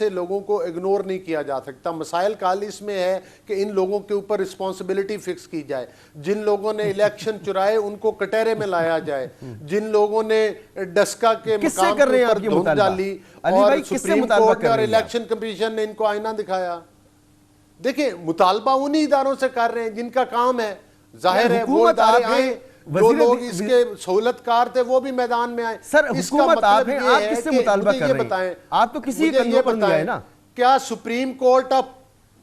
लोगों को इग्नोर नहीं किया जा सकता। मसाइल का हल इसमें है कि इन लोगों के ऊपर रिस्पॉन्सिबिलिटी फिक्स की जाए। जिन लोगों ने इलेक्शन चुराए उनको कटहरे में लाया जाए, जिन लोगों ने डस्का के किससे मकाम कर के रहे हैं ऊपर आपकी धुंध मुतालबा? डाली अली और भाई, किससे सुप्रीम मुतालबा कोर्ट कर ने और रहे हैं आप? इलेक्शन कमीशन ने इनको आईना दिखाया। देखिए मुतालबा उन्हीं इदारों से कर रहे हैं जिनका काम है, जाहिर है वो हुकूमत इदारे आप हैं, आए, जो लोग इसके सहूलतकार थे वो भी मैदान में आए। सर इसका हुकूमत आप मतलब हैं, ये आप है किससे कि मुतालबा मुझे कर ये रहे बताएं, हैं? आप तो किसी मुझे कंधों ये पर नहीं आए बताएं, ना। क्या सुप्रीम कोर्ट ऑफ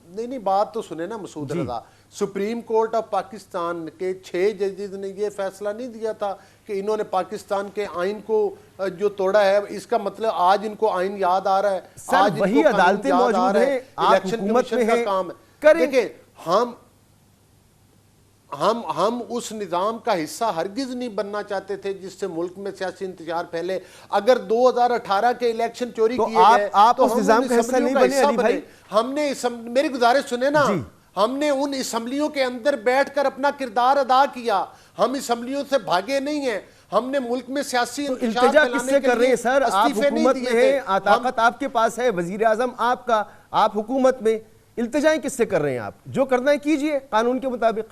नहीं बात तो सुने ना मसूद रजा, सुप्रीम कोर्ट ऑफ पाकिस्तान के 6 जजेस ने ये फैसला नहीं दिया था कि इन्होंने पाकिस्तान के आइन को जो तोड़ा है, इसका मतलब आज इनको आइन याद आ रहा है, सर, आज वही इनको कानून अदालतें याद आ मौजूद रहा है, हैं, आप इलेक्शन हुकूमत कमीशन में का हैं, काम है। करें। देखिए हम उस निज़ाम का हिस्सा हरगिज नहीं बनना चाहते थे जिससे मुल्क में सियासी इंतजार फैले। अगर 2018 के इलेक्शन चोरी तो किए गए आप तो उस हम निज़ाम उन का हिस्सा असम्बलियों नहीं का बने हिस्सा अली भाई। हमने मेरी गुजारिश सुने ना, हमने उन असम्बलियों के अंदर बैठकर अपना किरदार अदा किया। हम असम्बलियों से भागे नहीं हैं, हमने मुल्क में सियासी तो इंतशार इल्तिजा फैलाने किससे के कर रहे हैं लिए सर? आप इस्तीफे नहीं हुकूमत दिए में थे। हैं, ताकत आपके पास है, वजीर आजम आपका, आप हुकूमत में, इल्तिजाएं किससे कर रहे हैं? आप जो करना है कीजिए कानून के मुताबिक।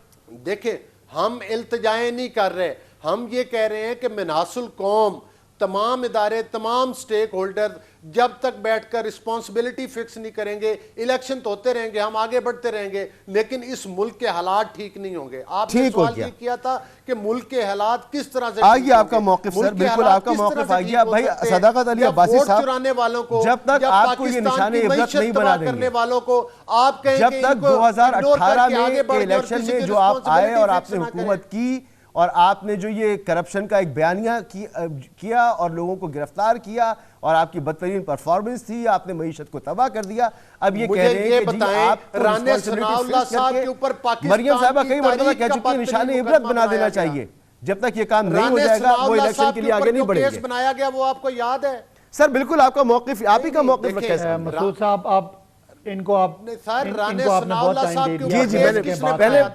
देखिए हम इल्तिजाएं नहीं कर रहे, हम ये कह रहे हैं कि मिनासुल कौम, तमाम इदारे, तमाम स्टेक होल्डर जब तक बैठकर रिस्पॉन्सिबिलिटी फिक्स नहीं करेंगे, इलेक्शन तो होते रहेंगे, हम आगे बढ़ते रहेंगे, लेकिन इस मुल्क के हालात ठीक नहीं होंगे। आपने सवाल ये किया था कि मुल्क के हालात किस तरह से आ गया आपका मौकिफ सर, बिल्कुल आपका मौकिफ आ गया भाई। सदाकत अली अब्बासी साहब, चुराने वालों को, जब तक आपको ये निशाने इबरत नहीं बना देंगे, करने वालों को आप कहेंगे, जब तक 2018 में इलेक्शन में जो आप आए और आपने हुकूमत की और आपने जो ये करप्शन का एक बयानिया किया और लोगों को गिरफ्तार किया और आपकी बदतरीन परफॉर्मेंस थी, आपने मईशत को तबाह कर दिया। अब ये कह रहे हैं कि जी आप राना सनाउल्लाह साहब के ऊपर पाकिस्तान मरियम साहबा कई मरतबा कह चुकी है निशाने इबरत बना देना चाहिए। जब तक ये काम नहीं हो जाएगा वो इलेक्शन के लिए आगे नहीं बढ़ेंगे। बनाया गया वो आपको याद है सर? बिल्कुल आपका मौकिफ, आप ही का मौकिफ रखा है मसूद साहब। आप इनको आपने बहुत टाइम दे दिया। जी मैंने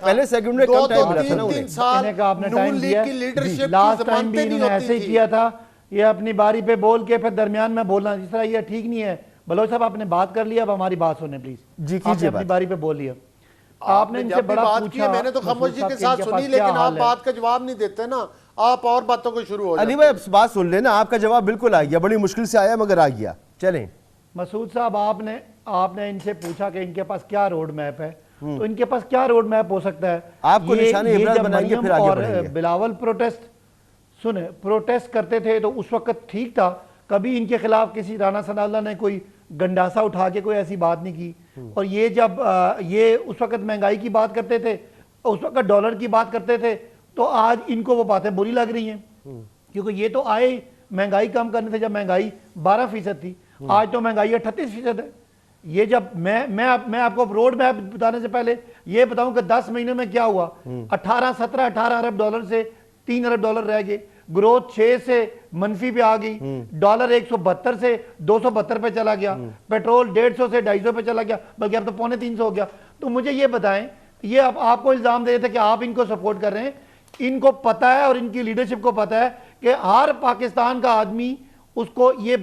पहले सेगमेंट में कम टाइम मिला था ना उन्हें। आपने टाइम दिया, लास्ट टाइम भी इन्होंने ऐसे ही किया था। ये अपनी बारी पे बोल के फिर दरमियान में बोलना, जिस तरह ये ठीक नहीं है। बलोच साहब आपने बात कर लिया, अब हमारी बात सुने प्लीज। जी कीजिए, अपनी बारी पे बोल लिया। आपने इनसे बड़ा बात की, मैंने तो खामोशी के साथ सुनी, लेकिन आप बात का जवाब नहीं देते ना, आप और बातों को शुरू हो जाते। अली भाई बात सुन लेना, आपका जवाब बिल्कुल आ गया, बड़ी मुश्किल से आया मगर आ गया। चलें मसूद साहब, आपने इनसे पूछा कि इनके पास क्या रोड मैप है, तो इनके पास क्या रोड मैप हो सकता है? आपको निशाने इबरत बनाएंगे, फिर आगे बढ़ेंगे। बिलावल प्रोटेस्ट करते थे तो उस वक्त ठीक था, कभी इनके खिलाफ किसी राना सनाउल्लाह ने कोई गंडासा उठा के कोई ऐसी बात नहीं की। और ये जब ये उस वक्त महंगाई की बात करते थे, उस वक्त डॉलर की बात करते थे, तो आज इनको वो बातें बुरी लग रही हैं, क्योंकि ये तो आए महंगाई कम करने थे जब महंगाई 12% थी, आज तो महंगाई 38% है। ये जब मैं आपको रोड मैप बताने से पहले ये बताऊं कि 10 महीनों में क्या हुआ। 18 अरब डॉलर से 3 अरब डॉलर रह गए, ग्रोथ 6 से मनफी पे आ गई, डॉलर 172 से 272 पे चला गया, पेट्रोल 150 से 250 पे चला गया, बल्कि अब तो 250 हो गया। तो मुझे ये बताएं, ये आपको इल्जाम दे रहे थे कि आप इनको सपोर्ट कर रहे हैं। इनको पता है और इनकी लीडरशिप को पता है कि हर पाकिस्तान का आदमी उसको ये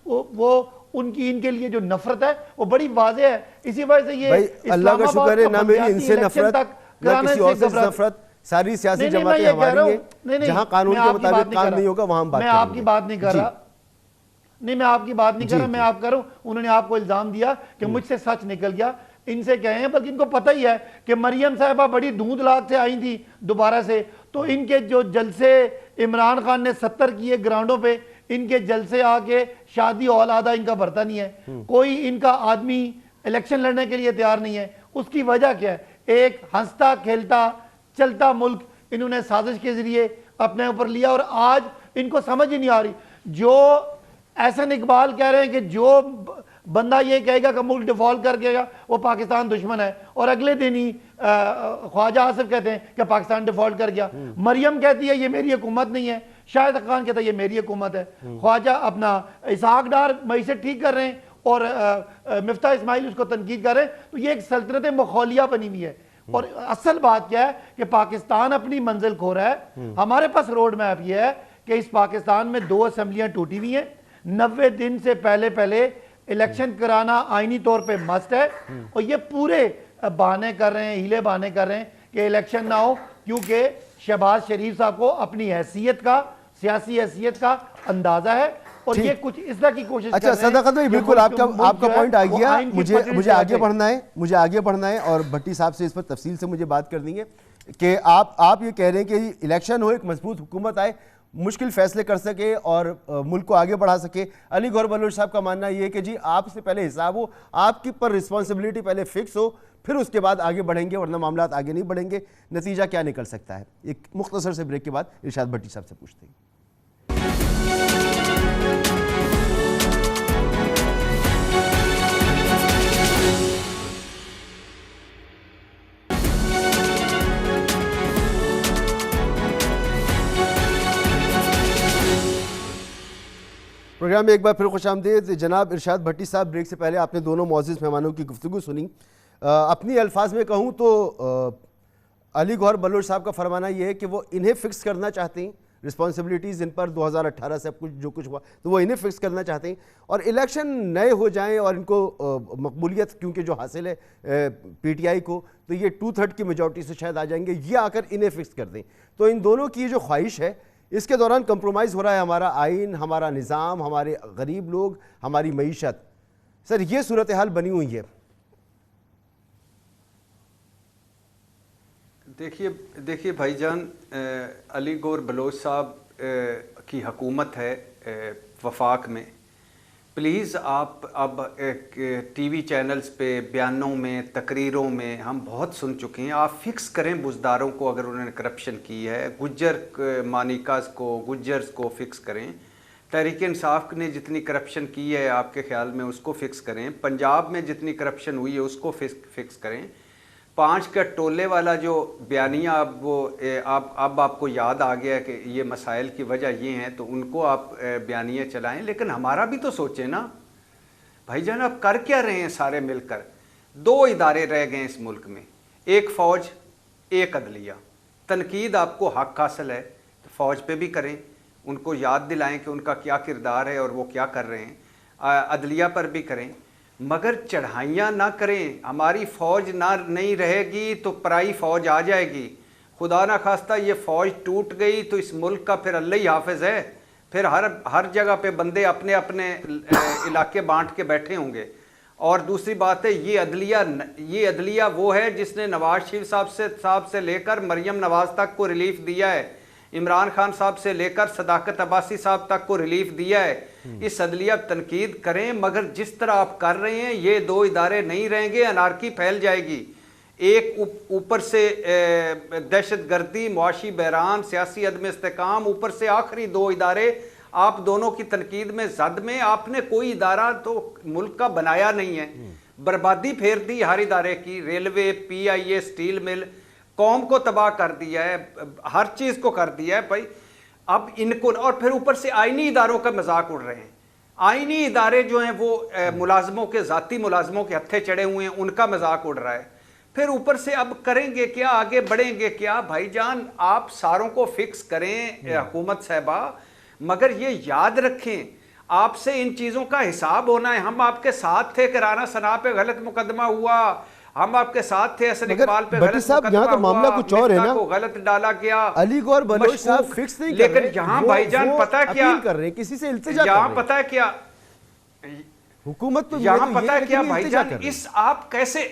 वो उनकी इनके लिए जो नफरत है वो बड़ी वाज़ेह है। इसी वजह से ये अल्लाह का शुक्र है ना मेरी इनसे नफरत ना किसी और से नफरत, सारी सियासी जमातें हमारी हैं, जहां कानून के मुताबिक काम नहीं होगा वहां हम बात करेंगे। मैं आपकी बात नहीं कर रहा, नहीं मैं आपकी बात नहीं कर रहा, मैं आप करूं। उन्होंने आपको इल्जाम दिया कि मुझसे सच निकल गया, इनसे कहे हैं, बल्कि इनको पता ही है कि मरियम साहिबा बड़ी धूंधलाक से आई थी दोबारा से, तो इनके जो जलसे इमरान खान ने 70 किए ग्राउंडों पे, इनके जलसे आके शादी हॉल आधा इनका भरता नहीं है, कोई इनका आदमी इलेक्शन लड़ने के लिए तैयार नहीं है। उसकी वजह क्या है? एक हंसता खेलता चलता मुल्क इन्होंने साजिश के जरिए अपने ऊपर लिया और आज इनको समझ ही नहीं आ रही। जो एहसन इकबाल कह रहे हैं कि जो बंदा ये कहेगा कि मुल्क डिफॉल्ट कर गया वो पाकिस्तान दुश्मन है, और अगले दिन ही ख्वाजा आसिफ कहते हैं कि पाकिस्तान डिफॉल्ट कर गया। मरियम कहती है ये मेरी हुकूमत नहीं है, शाहिद खान कहता है ये मेरी हुकूमत है, ख्वाजा अपना इसहाक डार मईशत ठीक कर रहे हैं और मिफ्ता इस्माइल उसको तनकीद कर रहे हैं। तो ये एक सल्तनत मखौलिया बनी हुई है। और असल बात क्या है कि पाकिस्तान अपनी मंजिल खो रहा है। हमारे पास रोड मैप ये है कि इस पाकिस्तान में 2 असेंबलियां टूटी हुई हैं, 90 दिन से पहले इलेक्शन कराना आईनी तौर पे मस्ट है, और ये पूरे बहाने कर रहे हैं, हीले बहाने कर रहे हैं कि इलेक्शन ना हो, क्योंकि शहबाज शरीफ साहब को अपनी हैसियत का, सियासी हैसियत का अंदाजा है और ये कुछ इस तरह की कोशिश अच्छा सदाकत भाई, बिल्कुल आपका पॉइंट आ गया। मुझे आगे बढ़ना है और भट्टी साहब से इस पर तफसील से मुझे बात करनी है कि आप ये कह रहे हैं कि इलेक्शन हो, एक मजबूत हुकूमत आए, मुश्किल फैसले कर सके और मुल्क को आगे बढ़ा सके। अली गौहर बलोच साहब का मानना ये है कि जी आपसे पहले हिसाब हो, आपकी पर रिस्पॉन्सिबिलिटी पहले फिक्स हो, फिर उसके बाद आगे बढ़ेंगे, वरना मामला आगे नहीं बढ़ेंगे। नतीजा क्या निकल सकता है? एक मुख्तसर से ब्रेक के बाद इरशाद भट्टी साहब से पूछते हैं। प्रोग्राम में एक बार फिर खुशामदीद। जनाब इरशाद भट्टी साहब, ब्रेक से पहले आपने दोनों मौजूद मेहमानों की गुफ्तगू सुनी। अपनी अल्फाज में कहूँ तो अली गौहर बलोच साहब का फरमाना ये है कि वो इन्हें फ़िक्स करना चाहते हैं, रिस्पॉन्सिबिलिटीज़ इन पर 2018 से अब कुछ जो कुछ हुआ तो वो इन्हें फ़िक्स करना चाहते हैं, और इलेक्शन नए हो जाएं और इनको मकबूलियत क्योंकि जो हासिल है PTI को, तो ये 2/3 की मेजॉरिटी से शायद आ जाएंगे, ये आकर इन्हें फ़िक्स कर दें। तो इन दोनों की जो ख्वाहिश है, इसके दौरान कंप्रोमाइज़ हो रहा है हमारा आइन, हमारा निज़ाम, हमारे गरीब लोग, हमारी मईशत। सर ये सूरत हाल बनी हुई है। देखिए भाईजान, अली गौहर बलोच साहब की हुकूमत है वफाक में। प्लीज़ आप अब TV चैनल्स पे, बयानों में, तकरीरों में हम बहुत सुन चुके हैं, आप फिक्स करें बुज़दारों को अगर उन्होंने करप्शन की है, गुज्जर मानिकास को, गुज्जर्स को फिक्स करें, तहरीक इंसाफ ने जितनी करप्शन की है आपके ख्याल में उसको फिक्स करें, पंजाब में जितनी करप्शन हुई है उसको फिक्स करें। 5 का टोले वाला जो बयानिया अब आपको याद आ गया कि ये मसाइल की वजह ये हैं, तो उनको आप बयानिया चलाएं, लेकिन हमारा भी तो सोचें ना भाईजान। आप कर क्या रहे हैं सारे मिलकर? 2 इदारे रह गए इस मुल्क में, एक फ़ौज, एक अदलिया। तनकीद आपको हक हासिल है तो फ़ौज पे भी करें, उनको याद दिलाएं कि उनका क्या किरदार है और वो क्या कर रहे हैं। अदलिया पर भी करें, मगर चढ़ाइयाँ ना करें। हमारी फ़ौज ना नहीं रहेगी तो पराई फ़ौज आ जाएगी। खुदा ना खास्ता ये फ़ौज टूट गई तो इस मुल्क का फिर अल्लाह ही हाफिज़ है, फिर हर जगह पे बंदे अपने अपने इलाके बांट के बैठे होंगे। और दूसरी बात है, ये अदलिया वो है जिसने नवाज शरीफ साहब से लेकर मरियम नवाज तक को रिलीफ दिया है, इमरान खान साहब से लेकर सदाकत अब्बासी साहब तक को रिलीफ दिया है। इस अदलिया तनकीद करें, मगर जिस तरह आप कर रहे हैं ये 2 इदारे नहीं रहेंगे, अनारकी फैल जाएगी। एक ऊपर से दहशत गर्दी, मुआशी बहरान, सियासी अदम इस्तेकाम, ऊपर से आखिरी 2 इदारे आप दोनों की तनकीद में जद में। आपने कोई इदारा तो मुल्क का बनाया नहीं है, बर्बादी फेर दी हर इदारे की। रेलवे, PIA, स्टील मिल, कौम को तबाह कर दिया है, हर चीज़ को कर दिया है भाई। अब इनको, और फिर ऊपर से आईनी इदारों का मजाक उड़ रहे हैं। आईनी इदारे जो हैं वो मुलाजमों के, ज़ाती मुलाजमों के हत्थे चढ़े हुए हैं, उनका मजाक उड़ रहा है। फिर ऊपर से अब करेंगे क्या, आगे बढ़ेंगे क्या? भाईजान आप सारों को फिक्स करें हुकूमत साहबा, मगर ये याद रखें आपसे इन चीज़ों का हिसाब होना है। हम आपके साथ थे कि राना सना पे गलत मुकदमा हुआ, हम आपके साथ थे एहसन इकबाल पे गलत मुकदमा हुआ, मामला कुछ और है ना, को गलत डाला गया। अली गौहर बलोच साहब फिक्स नहीं कर रहे, लेकिन यहाँ भाईजान पता है क्या कर रहे हैं, किसी से इल्तिजा कर यहाँ पता है क्या हुकूमत तो यहाँ पता है क्या भाईजान, इस आप कैसे,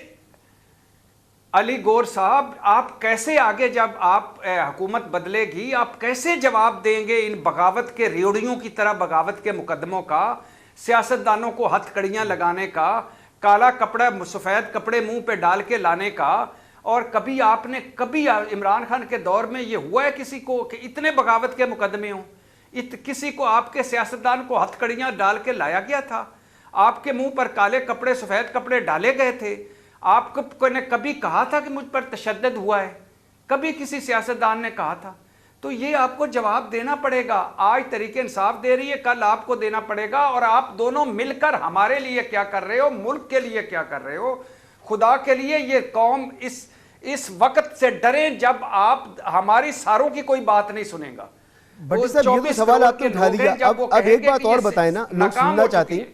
अली गौहर साहब आप कैसे आगे जब आप हुकूमत बदलेगी आप कैसे जवाब देंगे इन बगावत के रेवड़ियों की तरह बगावत के मुकदमों का, सियासतदानों को हथकड़ियां लगाने का, काला कपड़ा सफ़ेद कपड़े मुंह पे डाल के लाने का? और कभी आपने कभी इमरान खान के दौर में ये हुआ है किसी को कि इतने बगावत के मुकदमे हों, किसी को आपके सियासतदान को हथकड़ियां डाल के लाया गया था, आपके मुंह पर काले कपड़े सफ़ेद कपड़े डाले गए थे, आपको ने कभी कहा था कि मुझ पर तशद्दुद हुआ है? कभी किसी सियासतदान ने कहा था? तो ये आपको जवाब देना पड़ेगा। आज तरीके इंसाफ दे रही है, कल आपको देना पड़ेगा। और आप दोनों मिलकर हमारे लिए क्या कर रहे हो, मुल्क के लिए क्या कर रहे हो? खुदा के लिए ये कौम इस वक्त से डरे जब आप हमारी सारों की कोई बात नहीं सुनेगा। भट्टी साहब, ये तो सवाल आपने उठा दिया। अब एक बात और बताएं ना, लोग सुनना चाहते हैं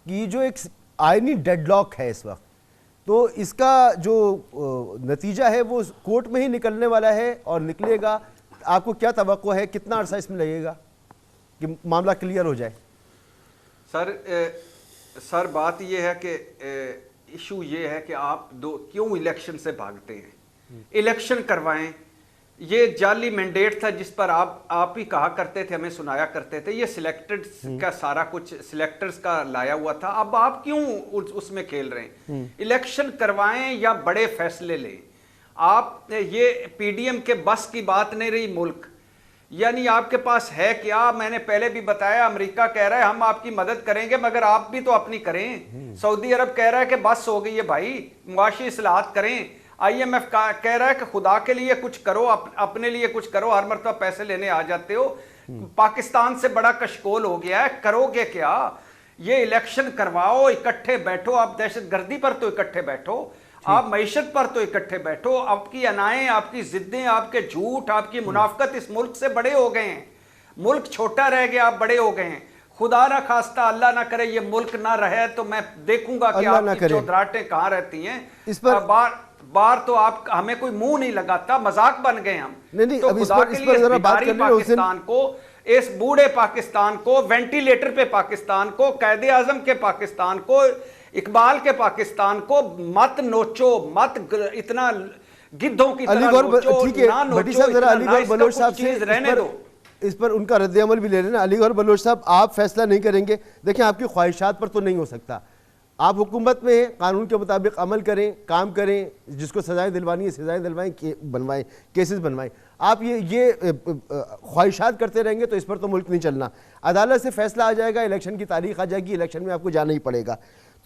कि जो एक आईनी डेडलॉक है इस वक्त, तो इसका जो नतीजा है वो कोर्ट में ही निकलने वाला है और निकलेगा। आपको क्या तवक्को है, कितना अरसा इसमें लगेगा कि मामला क्लियर हो जाए? सर बात ये है कि इशू ये है कि आप क्यों इलेक्शन से भागते हैं? इलेक्शन करवाएं। ये जाली मैंडेट था जिस पर आप ही कहा करते थे, हमें सुनाया करते थे, ये सिलेक्टेड का सारा कुछ सिलेक्टर्स का लाया हुआ था। अब आप क्यों उसमें खेल रहे हैं? इलेक्शन करवाएं या बड़े फैसले लें। आप ये पीडीएम के बस की बात नहीं रही मुल्क, यानी आपके पास है क्या? मैंने पहले भी बताया, अमेरिका कह रहा है हम आपकी मदद करेंगे, मगर आप भी तो अपनी करें। सऊदी अरब कह रहा है कि बस हो गई है भाई, मुआशी इस्लाहात करें। IMF कह रहा है कि खुदा के लिए कुछ करो, अपने लिए कुछ करो, हर मरतबा पैसे लेने आ जाते हो। पाकिस्तान से बड़ा कशकोल हो गया है, करोगे क्या? ये इलेक्शन करवाओ, इकट्ठे बैठो। आप दहशतगर्दी पर तो इकट्ठे बैठो, आप मईशत पर तो इकट्ठे बैठो। आपकी अनाएं, आपकी जिद्दें, आपके झूठ, आपकी मुनाफकत इस मुल्क से बड़े हो गए हैं। मुल्क छोटा रह गया, आप बड़े हो गए हैं। खुदा ना खास्ता, अल्लाह ना करे ये मुल्क ना रहे तो मैं देखूंगा कि आपकी चौधराटें कहां रहती हैं। इस पर बार तो आप हमें कोई मुंह नहीं लगाता, मजाक बन गए हम। नहीं, तो खुदा के लिए इस बिगाड़ी पाकिस्तान को, इस बूढ़े पाकिस्तान को, वेंटिलेटर पे पाकिस्तान को, कायदे आजम के पाकिस्तान को, इकबाल के पाकिस्तान को मत नोचो, मत इतना गिद्धों की तरह नोचो। ठीक है भट्टी साहब, जरा अलीगढ़ बलोच साहब से रहने दो, इस पर उनका रद्द अमल भी ले लेना। अलीगढ़ बलोच साहब, आप फैसला नहीं करेंगे, देखिए आपकी ख्वाहिशात पर तो नहीं हो सकता। आप हुकूमत में हैं, कानून के मुताबिक अमल करें, काम करें, जिसको सजाएं दिलवानी है सजाएं दिलवाएं, बनवाएं, केसेस बनवाएं। आप ये ख्वाहिशात करते रहेंगे तो इस पर तो मुल्क नहीं चलना। अदालत से फैसला आ जाएगा, इलेक्शन की तारीख आ जाएगी, इलेक्शन में आपको जाना ही पड़ेगा।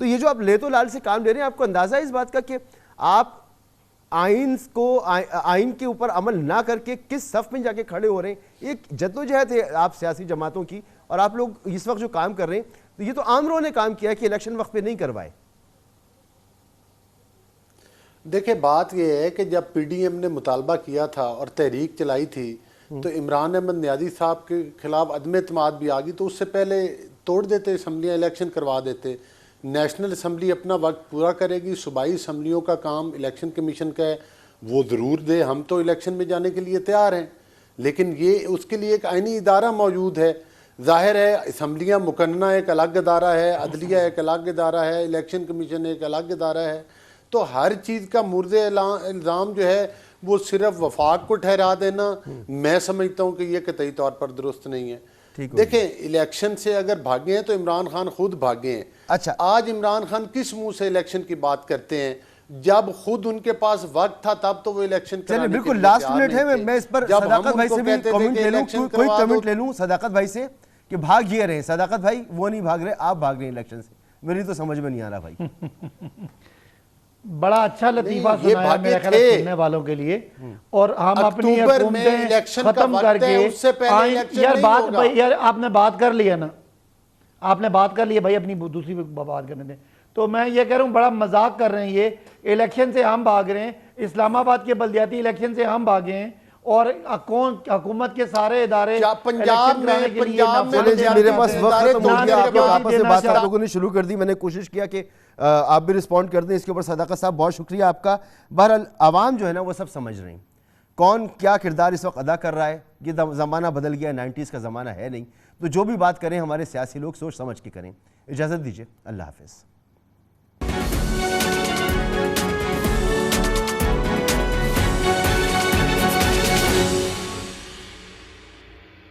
तो ये जो आप लेतो लाल से काम ले रहे हैं, आपको अंदाजा है इस बात का कि आप आइन के ऊपर अमल ना करके किस सफ में जाके खड़े हो रहे हैं? एक जद्दोजहद है आप सियासी जमातों की, और आप लोग इस वक्त जो काम कर रहे हैं, तो ये तो आमरों ने काम किया कि इलेक्शन वक्त पे नहीं करवाए। देखिए बात यह है कि जब पीडीएम ने मुतालबा किया था और तहरीक चलाई थी, तो इमरान अहमद नियाज़ी साहब के खिलाफ अदम एतमाद भी आ गई, तो उससे पहले तोड़ देते, असम्बलियाँ इलेक्शन करवा देते। नेशनल असम्बली अपना वक्त पूरा करेगी, सूबाई असम्बलियों का काम इलेक्शन कमीशन का है, वो ज़रूर दे। हम तो इलेक्शन में जाने के लिए तैयार हैं, लेकिन ये उसके लिए एक आइनी इदारा मौजूद है। ज़ाहिर है असम्बलियाँ मुकन्ना एक अलग इदारा है, अदलिया एक अलग इदारा है, इलेक्शन कमीशन एक अलग इदारा है। तो हर चीज़ का मुर्द इल्ज़ाम जो है वो सिर्फ वफाक को ठहरा देना, मैं समझता हूँ कि ये कतई तौर पर दुरुस्त नहीं है। देखें, इलेक्शन से अगर भागे हैं तो इमरान खान खुद भागे हैं। अच्छा, आज इमरान खान किस मुंह से इलेक्शन की बात करते हैं? जब खुद उनके पास वक्त था तब तो वो इलेक्शन कराने के लिए बिल्कुल लास्ट मिनट है। मैं इस पर सदाकत भाई से भी कमेंट ले लूं, कोई कमेंट ले लूं सदाकत भाई से कि भाग ये रहे। सदाकत भाई वो नहीं भाग रहे, आप भाग रहे हैं इलेक्शन से। मेरी तो समझ में नहीं आ रहा भाई। बड़ा अच्छा लतीफा सुनाया मेरे ख्याल सुनने वालों के लिए। और हम अपनी हुकूमतें खत्म करके यार आपने बात कर लिया ना, आपने बात कर लिया भाई, अपनी दूसरी बात करने दें। तो मैं ये कह रहा हूँ बड़ा मजाक कर रहे हैं। ये इलेक्शन से हम भाग रहे हैं, इस्लामाबाद के बल्दियाती इलेक्शन से हम भागे हैं, और कौन हुकूमत के सारे इदारे पंजाब में मेरे पास वक्त खत्म हो गया। आपको वापस से बात आप लोगों ने शुरू कर दी, मैंने कोशिश किया कि आप भी रिस्पॉन्ड कर दें इसके ऊपर। सदाकत साहब बहुत शुक्रिया आपका। बहरहाल आवाम जो है ना वो सब समझ रही, कौन क्या किरदार इस वक्त अदा कर रहा है। ये ज़माना बदल गया, 90s का ज़माना है नहीं। तो जो भी बात करें हमारे सियासी लोग सोच समझ के करें। इजाज़त दीजिए, अल्लाह हाफ़िज़।